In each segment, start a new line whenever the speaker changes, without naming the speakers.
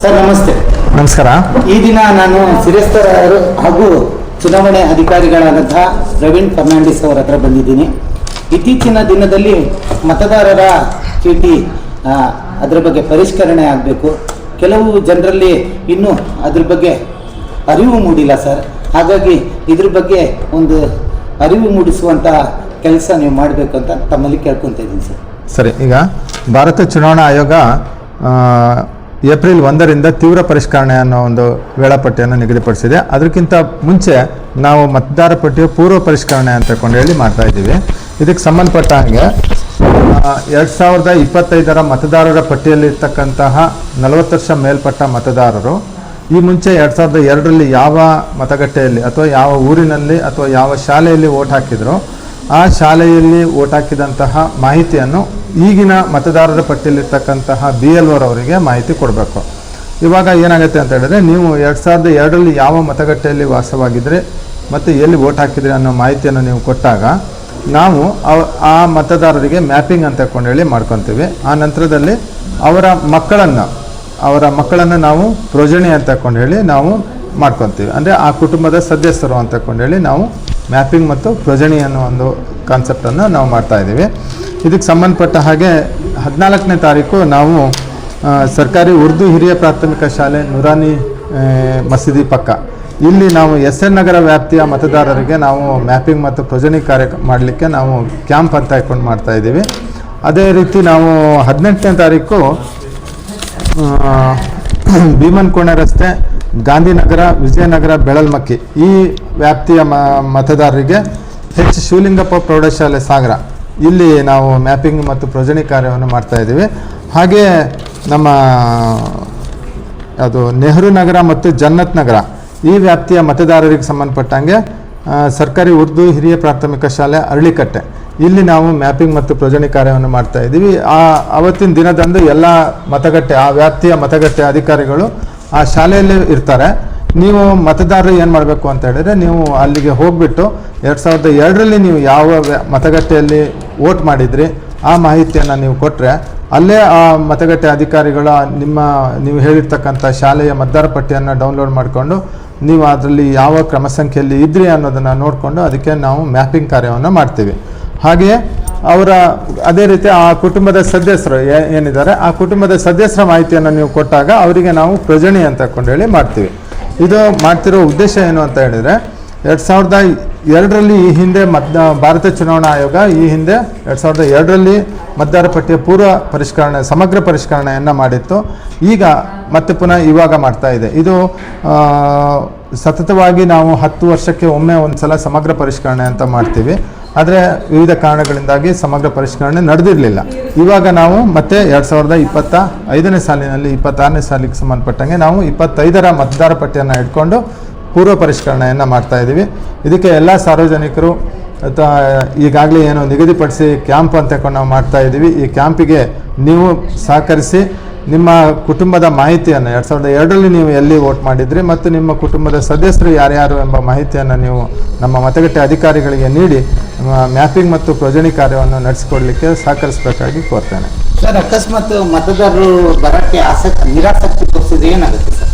Sir ನಮಸ್ತೆ.
ನಮಸ್ಕಾರ.
ಈ ದಿನ ನಾನು ಶಿರಸ್ತರರು ಹಾಗೂ ಚುನಾವಣೆ ಅಧಿಕಾರಿಗಳಾದಂತಹ ಪ್ರವೀಣ್ ಫರ್ನಾಂಡಿಸ್ ಅವರ ಹತ್ರ ಬಂದಿದ್ದೀನಿ. ಇತ್ತೀಚಿನ ದಿನದಲ್ಲಿ ಮತದಾರರ ಚೀಟಿ ಅದರ ಬಗ್ಗೆ ಪರಿಷ್ಕರಣೆ ಆಗಬೇಕು. ಕೆಲವು ಜನರಲ್ಲಿ ಇನ್ನೂ ಅದ್ರ ಬಗ್ಗೆ ಅರಿವು ಮೂಡಿಲ್ಲ ಸರ್. ಹಾಗಾಗಿ ಇದ್ರ ಬಗ್ಗೆ ಒಂದು ಅರಿವು ಮೂಡಿಸುವಂತಹ ಕೆಲಸ ನೀವು ಮಾಡಬೇಕು ಅಂತ ತಮ್ಮಲ್ಲಿ ಕೇಳ್ಕೊತಾ ಇದ್ದೀನಿ ಸರ್.
ಸರಿ, ಈಗ ಭಾರತ ಚುನಾವಣಾ ಆಯೋಗ ಏಪ್ರಿಲ್ 1ರಿಂದ ತೀವ್ರ ಪರಿಷ್ಕರಣೆ ಅನ್ನೋ ಒಂದು ವೇಳಾಪಟ್ಟಿಯನ್ನು ನಿಗದಿಪಡಿಸಿದೆ. ಅದಕ್ಕಿಂತ ಮುಂಚೆ ನಾವು ಮತದಾರ ಪಟ್ಟಿಯ ಪೂರ್ವ ಪರಿಷ್ಕರಣೆ ಅಂತ ಹೇಳಿ ಮಾಡ್ತಾ ಇದ್ದೀವಿ. ಇದಕ್ಕೆ ಸಂಬಂಧಪಟ್ಟ ಹಾಗೆ 2025ರ ಮತದಾರರ ಪಟ್ಟಿಯಲ್ಲಿರ್ತಕ್ಕಂತಹ 40 ವರ್ಷ ಮೇಲ್ಪಟ್ಟ ಮತದಾರರು ಈ ಮುಂಚೆ 2002ರಲ್ಲಿ ಯಾವ ಮತಗಟ್ಟೆಯಲ್ಲಿ ಅಥವಾ ಯಾವ ಊರಿನಲ್ಲಿ ಅಥವಾ ಯಾವ ಶಾಲೆಯಲ್ಲಿ ವೋಟ್ ಹಾಕಿದ್ರು ಆ ಶಾಲೆಯಲ್ಲಿ ವೋಟ್ ಹಾಕಿದಂತಹ ಮಾಹಿತಿಯನ್ನು ಈಗಿನ ಮತದಾರರ ಪಟ್ಟಿಯಲ್ಲಿರ್ತಕ್ಕಂತಹ BLOರವರಿಗೆ ಮಾಹಿತಿ ಕೊಡಬೇಕು. ಇವಾಗ ಏನಾಗುತ್ತೆ ಅಂತ ಹೇಳಿದ್ರೆ, ನೀವು 2002ರಲ್ಲಿ ಯಾವ ಮತಗಟ್ಟೆಯಲ್ಲಿ ವಾಸವಾಗಿದ್ದರೆ ಮತ್ತು ಎಲ್ಲಿ ವೋಟ್ ಹಾಕಿದ್ರಿ ಅನ್ನೋ ಮಾಹಿತಿಯನ್ನು ನೀವು ಕೊಟ್ಟಾಗ ನಾವು ಆ ಮತದಾರರಿಗೆ ಮ್ಯಾಪಿಂಗ್ ಅಂತ ಹೇಳಿ ಮಾಡ್ಕೊತೀವಿ. ಆ ನಂತರದಲ್ಲಿ ಅವರ ಮಕ್ಕಳನ್ನು ನಾವು ಪ್ರೊಜನಿ ಅಂತ ಹೇಳಿ ನಾವು ಮಾಡ್ಕೊತೀವಿ. ಅಂದರೆ ಆ ಕುಟುಂಬದ ಸದಸ್ಯರು ಅಂತ ಹೇಳಿ ನಾವು ಮ್ಯಾಪಿಂಗ್ ಮತ್ತು ಪ್ರೊಜನಿ ಅನ್ನೋ ಒಂದು ಕಾನ್ಸೆಪ್ಟನ್ನು ನಾವು ಮಾಡ್ತಾಯಿದ್ದೀವಿ. ಇದಕ್ಕೆ ಸಂಬಂಧಪಟ್ಟ ಹಾಗೆ 14ನೇ ತಾರೀಕು ನಾವು ಸರ್ಕಾರಿ ಉರ್ದು ಹಿರಿಯ ಪ್ರಾಥಮಿಕ ಶಾಲೆ ನುರಾನಿ ಮಸೀದಿ ಪಕ್ಕ ಇಲ್ಲಿ ನಾವು SN ನಗರ ವ್ಯಾಪ್ತಿಯ ಮತದಾರರಿಗೆ ನಾವು ಮ್ಯಾಪಿಂಗ್ ಮತ್ತು ಪ್ರೊಜನಿ ಕಾರ್ಯ ಮಾಡಲಿಕ್ಕೆ ನಾವು ಕ್ಯಾಂಪ್ ಅಂತ ಹಾಕೊಂಡು ಮಾಡ್ತಾಯಿದ್ದೀವಿ. ಅದೇ ರೀತಿ ನಾವು 18ನೇ ತಾರೀಕು ಭೀಮನ್ಕೋಣೆ ರಸ್ತೆ ಗಾಂಧಿನಗರ ವಿಜಯನಗರ ಬೆಳಲ್ಮಕ್ಕಿ ಈ ವ್ಯಾಪ್ತಿಯ ಮತದಾರರಿಗೆ ಶಿವಲಿಂಗಪ್ಪ ಪ್ರೌಢಶಾಲೆ ಸಾಗರ ಇಲ್ಲಿ ನಾವು ಮ್ಯಾಪಿಂಗ್ ಮತ್ತು ಪ್ರೊಜನಿ ಕಾರ್ಯವನ್ನು ಮಾಡ್ತಾಯಿದ್ದೀವಿ. ಹಾಗೆ ನಮ್ಮ ಅದು ನೆಹರು ನಗರ ಮತ್ತು ಜನ್ನತ್ ನಗರ ಈ ವ್ಯಾಪ್ತಿಯ ಮತದಾರರಿಗೆ ಸಂಬಂಧಪಟ್ಟಂಗೆ ಸರ್ಕಾರಿ ಉರ್ದು ಹಿರಿಯ ಪ್ರಾಥಮಿಕ ಶಾಲೆ ಅರಳಿಕಟ್ಟೆ ಇಲ್ಲಿ ನಾವು ಮ್ಯಾಪಿಂಗ್ ಮತ್ತು ಪ್ರೊಜನಿ ಕಾರ್ಯವನ್ನು ಮಾಡ್ತಾಯಿದ್ದೀವಿ. ಅವತ್ತಿನ ದಿನದಂದು ಎಲ್ಲ ಮತಗಟ್ಟೆ ಆ ವ್ಯಾಪ್ತಿಯ ಮತಗಟ್ಟೆ ಅಧಿಕಾರಿಗಳು ಆ ಶಾಲೆಯಲ್ಲಿ ಇರ್ತಾರೆ. ನೀವು ಮತದಾರರು ಏನು ಮಾಡಬೇಕು ಅಂತ ಹೇಳಿದರೆ, ನೀವು ಅಲ್ಲಿಗೆ ಹೋಗಿಬಿಟ್ಟು 2002ರಲ್ಲಿ ನೀವು ಯಾವ ಮತಗಟ್ಟೆಯಲ್ಲಿ ವೋಟ್ ಮಾಡಿದ್ರಿ ಆ ಮಾಹಿತಿಯನ್ನು ನೀವು ಕೊಟ್ಟರೆ ಅಲ್ಲೇ ಆ ಮತಗಟ್ಟೆ ಅಧಿಕಾರಿಗಳ ನೀವು ಹೇಳಿರ್ತಕ್ಕಂಥ ಶಾಲೆಯ ಮತದಾರ ಪಟ್ಟಿಯನ್ನು ಡೌನ್ಲೋಡ್ ಮಾಡಿಕೊಂಡು ನೀವು ಅದರಲ್ಲಿ ಯಾವ ಕ್ರಮ ಸಂಖ್ಯೆಯಲ್ಲಿ ಇದ್ರಿ ಅನ್ನೋದನ್ನು ನೋಡಿಕೊಂಡು ಅದಕ್ಕೆ ನಾವು ಮ್ಯಾಪಿಂಗ್ ಕಾರ್ಯವನ್ನು ಮಾಡ್ತೀವಿ. ಹಾಗೆಯೇ ಅದೇ ರೀತಿ ಆ ಕುಟುಂಬದ ಸದಸ್ಯರು ಏನಿದ್ದಾರೆ ಆ ಕುಟುಂಬದ ಸದಸ್ಯರ ಮಾಹಿತಿಯನ್ನು ನೀವು ಕೊಟ್ಟಾಗ ಅವರಿಗೆ ನಾವು ಪ್ರೊಜನಿ ಅಂತ ಹೇಳಿ ಮಾಡ್ತೀವಿ. ಇದು ಮಾಡ್ತಿರೋ ಉದ್ದೇಶ ಏನು ಅಂತ ಹೇಳಿದರೆ, 2002ರಲ್ಲಿ ಈ ಹಿಂದೆ ಭಾರತ ಚುನಾವಣಾ ಆಯೋಗ ಈ ಹಿಂದೆ 2002ರಲ್ಲಿ ಮತದಾರ ಪಟ್ಟಿಯ ಪೂರ್ವ ಪರಿಷ್ಕರಣೆ ಸಮಗ್ರ ಪರಿಷ್ಕರಣೆಯನ್ನು ಮಾಡಿತ್ತು. ಈಗ ಮತ್ತೆ ಪುನಃ ಇವಾಗ ಮಾಡ್ತಾ ಇದೆ. ಇದು ಸತತವಾಗಿ ನಾವು 10 ವರ್ಷಕ್ಕೆ ಒಮ್ಮೆ ಒಂದು ಸಲ ಸಮಗ್ರ ಪರಿಷ್ಕರಣೆ ಅಂತ ಮಾಡ್ತೀವಿ. ಆದರೆ ವಿವಿಧ ಕಾರಣಗಳಿಂದಾಗಿ ಸಮಗ್ರ ಪರಿಷ್ಕರಣೆ ನಡೆದಿರಲಿಲ್ಲ. ಇವಾಗ ನಾವು ಮತ್ತೆ 2025ನೇ ಸಾಲಿನಲ್ಲಿ 26ನೇ ಸಾಲಿಗೆ ಸಂಬಂಧಪಟ್ಟಂಗೆ ನಾವು 25ರ ಮತದಾರ ಪಟ್ಟಿಯನ್ನು ಇಟ್ಕೊಂಡು ಪೂರ್ವ ಪರಿಷ್ಕರಣೆಯನ್ನು ಮಾಡ್ತಾಯಿದ್ದೀವಿ. ಇದಕ್ಕೆ ಎಲ್ಲ ಸಾರ್ವಜನಿಕರು ಅಥವಾ ಈಗಾಗಲೇ ಏನು ನಿಗದಿಪಡಿಸಿ ಕ್ಯಾಂಪ್ ಅಂತ ನಾವು ಮಾಡ್ತಾಯಿದ್ದೀವಿ. ಈ ಕ್ಯಾಂಪಿಗೆ ನೀವು ಸಹಕರಿಸಿ ನಿಮ್ಮ ಕುಟುಂಬದ ಮಾಹಿತಿಯನ್ನು 2002ರಲ್ಲಿ ನೀವು ಎಲ್ಲಿ ವೋಟ್ ಮಾಡಿದ್ರಿ ಮತ್ತು ನಿಮ್ಮ ಕುಟುಂಬದ ಸದಸ್ಯರು ಯಾರ್ಯಾರು ಎಂಬ ಮಾಹಿತಿಯನ್ನು ನೀವು ನಮ್ಮ ಮತಗಟ್ಟೆ ಅಧಿಕಾರಿಗಳಿಗೆ ನೀಡಿ ಮ್ಯಾಪಿಂಗ್ ಮತ್ತು ಪ್ರೊಜನಿ ಕಾರ್ಯವನ್ನು ನಡೆಸಿಕೊಡಲಿಕ್ಕೆ ಸಹಕರಿಸಬೇಕಾಗಿ ಕೋರ್ತೇನೆ.
ಸರ್, ಅಕಸ್ಮಾತ್ ಮತದಾರರು ಬರೋಕ್ಕೆ ನಿರಾಸಕ್ತಿ ತೋರಿಸಿದ್ರೆ ಏನಾಗುತ್ತೆ ಸರ್?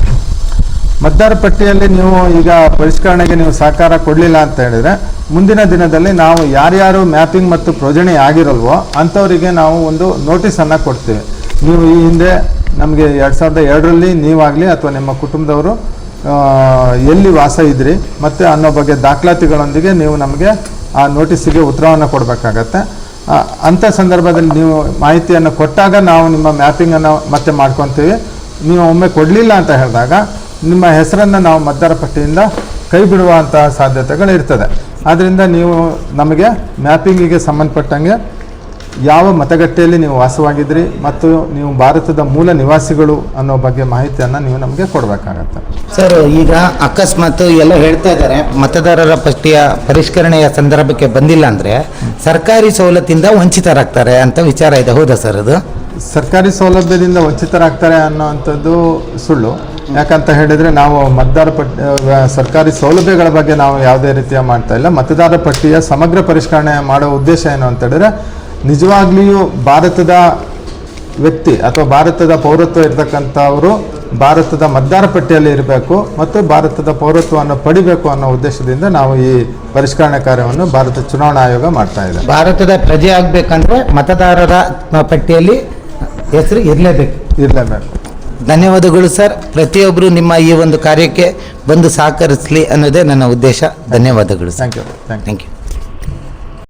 ಮತದಾರ ಪಟ್ಟಿಯಲ್ಲಿ ನೀವು ಈಗ ಪರಿಷ್ಕರಣೆಗೆ ನೀವು ಸಹಕಾರ ಕೊಡಲಿಲ್ಲ ಅಂತ ಹೇಳಿದರೆ ಮುಂದಿನ ದಿನದಲ್ಲಿ ನಾವು ಯಾರ್ಯಾರು ಮ್ಯಾಪಿಂಗ್ ಮತ್ತು ಪ್ರೊಜನಿ ಆಗಿರಲ್ವೋ ಅಂಥವರಿಗೆ ನಾವು ಒಂದು ನೋಟಿಸನ್ನು ಕೊಡ್ತೀವಿ. ನೀವು ಈ ಹಿಂದೆ ನಮಗೆ 2002ರಲ್ಲಿ ನೀವಾಗಲಿ ಅಥವಾ ನಿಮ್ಮ ಕುಟುಂಬದವರು ಎಲ್ಲಿ ವಾಸ ಇದ್ರಿ ಮತ್ತು ಅನ್ನೋ ಬಗ್ಗೆ ದಾಖಲಾತಿಗಳೊಂದಿಗೆ ನೀವು ನಮಗೆ ಆ ನೋಟಿಸಿಗೆ ಉತ್ತರವನ್ನು ಕೊಡಬೇಕಾಗತ್ತೆ. ಅಂಥ ಸಂದರ್ಭದಲ್ಲಿ ನೀವು ಮಾಹಿತಿಯನ್ನು ಕೊಟ್ಟಾಗ ನಾವು ನಿಮ್ಮ ಮ್ಯಾಪಿಂಗನ್ನು ಮತ್ತೆ ಮಾಡ್ಕೊತೀವಿ. ನೀವು ಒಮ್ಮೆ ಕೊಡಲಿಲ್ಲ ಅಂತ ಹೇಳಿದಾಗ ನಿಮ್ಮ ಹೆಸರನ್ನು ನಾವು ಮತದಾರ ಪಟ್ಟಿಯಿಂದ ಕೈ ಬಿಡುವಂಥ ಸಾಧ್ಯತೆಗಳಿರ್ತದೆ. ಆದ್ದರಿಂದ ನೀವು ನಮಗೆ ಮ್ಯಾಪಿಂಗಿಗೆ ಸಂಬಂಧಪಟ್ಟಂಗೆ ಯಾವ ಮತಗಟ್ಟೆಯಲ್ಲಿ ನೀವು ವಾಸವಾಗಿದ್ರಿ ಮತ್ತು ನೀವು ಭಾರತದ ಮೂಲ ನಿವಾಸಿಗಳು ಅನ್ನೋ ಬಗ್ಗೆ ಮಾಹಿತಿಯನ್ನು ನೀವು ನಮಗೆ ಕೊಡಬೇಕಾಗತ್ತೆ.
ಸರ್, ಈಗ ಅಕಸ್ಮಾತ್ ಎಲ್ಲ ಹೇಳ್ತಾ ಇದ್ದಾರೆ ಮತದಾರರ ಪಟ್ಟಿಯ ಪರಿಷ್ಕರಣೆಯ ಸಂದರ್ಭಕ್ಕೆ ಬಂದಿಲ್ಲ ಅಂದರೆ ಸರ್ಕಾರಿ ಸವಲತ್ತಿಂದ ವಂಚಿತರಾಗ್ತಾರೆ ಅಂತ ವಿಚಾರ ಇದೆ. ಹೌದಾ ಸರ್? ಅದು
ಸರ್ಕಾರಿ ಸೌಲಭ್ಯದಿಂದ ವಂಚಿತರಾಗ್ತಾರೆ ಅನ್ನೋವಂಥದ್ದು ಸುಳ್ಳು. ಯಾಕಂತ ಹೇಳಿದರೆ ನಾವು ಮತದಾರ ಪಟ್ಟಿ ಸರ್ಕಾರಿ ಸೌಲಭ್ಯಗಳ ಬಗ್ಗೆ ನಾವು ಯಾವುದೇ ರೀತಿಯ ಮಾಡ್ತಾ ಇಲ್ಲ. ಮತದಾರ ಪಟ್ಟಿಯ ಸಮಗ್ರ ಪರಿಷ್ಕರಣೆ ಮಾಡೋ ಉದ್ದೇಶ ಏನು ಅಂತ ಹೇಳಿದ್ರೆ, ನಿಜವಾಗ್ಲಿಯೂ ಭಾರತದ ವ್ಯಕ್ತಿ ಅಥವಾ ಭಾರತದ ಪೌರತ್ವ ಇರತಕ್ಕಂಥವರು ಭಾರತದ ಮತದಾರ ಪಟ್ಟಿಯಲ್ಲಿ ಇರಬೇಕು ಮತ್ತು ಭಾರತದ ಪೌರತ್ವವನ್ನು ಪಡಿಬೇಕು ಅನ್ನೋ ಉದ್ದೇಶದಿಂದ ನಾವು ಈ ಪರಿಷ್ಕರಣೆ ಕಾರ್ಯವನ್ನು ಭಾರತ ಚುನಾವಣಾ ಆಯೋಗ ಮಾಡ್ತಾ ಇದೆ.
ಭಾರತದ ಪ್ರಜೆ ಆಗಬೇಕಂದ್ರೆ ಮತದಾರರ ಪಟ್ಟಿಯಲ್ಲಿ ಹೆಸರು ಇರಲೇಬೇಕು. ಧನ್ಯವಾದಗಳು ಸರ್. ಪ್ರತಿಯೊಬ್ಬರು ನಿಮ್ಮ ಈ ಒಂದು ಕಾರ್ಯಕ್ಕೆ ಬಂದು ಸಹಕರಿಸಲಿ ಅನ್ನೋದೇ ನನ್ನ ಉದ್ದೇಶ. ಧನ್ಯವಾದಗಳು.
Thank you.
Thank you.